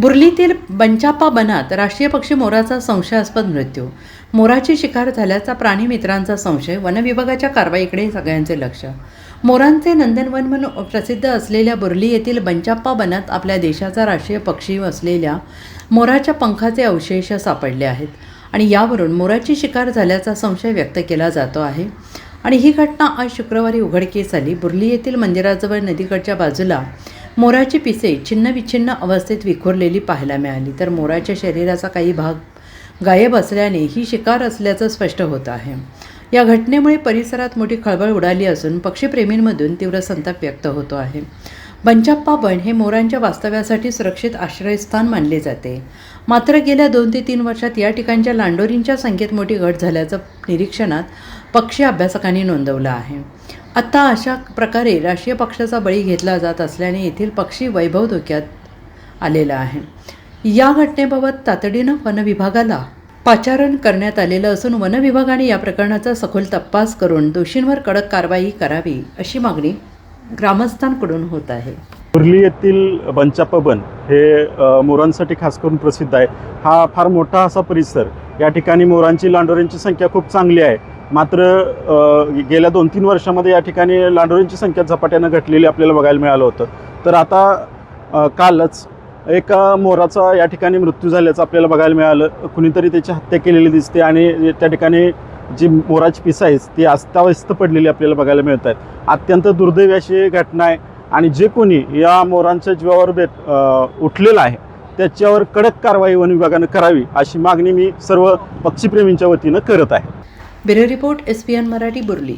बुर्लीतील बंचाप्पा बनात राष्ट्रीय पक्षी मोराचा संशयास्पद मृत्यू. मोराची शिकार झाल्याचा प्राणीमित्रांचा संशय. वनविभागाच्या कारवाईकडे सगळ्यांचे लक्ष. मोरांचे नंदनवन म्हणून प्रसिद्ध असलेल्या बुर्ली येथील बंचाप्पा बनात आपल्या देशाचा राष्ट्रीय पक्षी असलेल्या मोराच्या पंखाचे अवशेष सापडले आहेत आणि यावरून मोराची शिकार झाल्याचा संशय व्यक्त केला जातो आहे. आणि ही घटना आज शुक्रवारी उघडकीस आली. बुर्ली येथील मंदिराजवळ नदीकडच्या बाजूला मोराची पिसे छिन्नविच्छिन्न अवस्थेत विखुरलेली पाहायला मिळाली, तर मोराच्या शरीराचा काही भाग गायब असल्याने ही शिकार असल्याचं स्पष्ट होत आहे. या घटनेमुळे परिसरात मोठी खळबळ उडाली असून पक्षीप्रेमींमधून तीव्र संताप व्यक्त होतो आहे. बंचाप्पा बन हे मोरांच्या वास्तव्यासाठी सुरक्षित आश्रयस्थान मानले जाते. मात्र गेल्या 2 ते 3 वर्षात या ठिकाणच्या लांडोरींच्या संख्येत मोठी घट झाल्याचं निरीक्षणात पक्षी अभ्यासकांनी नोंदवलं आहे. आता अशा प्रकारे राष्ट्रीय पक्षाचा बळी घेतला जात असल्याने येथील पक्षी वैभव धोक्यात आलेला आहे. या घटनेबाबत तातडीनं वनविभागाला पाचारण करण्यात आलेलं असून वनविभागाने या प्रकरणाचा सखोल तपास करून दोषींवर कडक कारवाई करावी अशी मागणी ग्रामस्थांकडून होत आहे. बुर्ली येथील बंचाप्पा बन हे मोरांसाठी खास करून प्रसिद्ध आहे. हा फार मोठा असा परिसर. या ठिकाणी मोरांची लांडोऱ्यांची संख्या खूप चांगली आहे. मात्र गेल्या 2-3 वर्षामध्ये या ठिकाणी लांडोऱ्यांची संख्या झपाट्यानं घटलेली आपल्याला बघायला मिळालं होतं. तर आता कालच एका मोराचा या ठिकाणी मृत्यू झाल्याचं आपल्याला बघायला मिळालं. कुणीतरी त्याची हत्या केलेली दिसते आणि त्या ठिकाणी जी मोराची पिसं आहेत ती अस्ताव्यस्त पडलेली आपल्याला बघायला मिळत आहेत. अत्यंत दुर्दैवी अशी घटना आहे आणि जे कोणी या मोरांच्या जीवावर उठलेलं आहे त्याच्यावर कडक कारवाई वन विभागानं करावी अशी मागणी मी सर्व पक्षीप्रेमींच्या वतीनं करत आहे. Bureau report SPN Marathi, बुर्ली.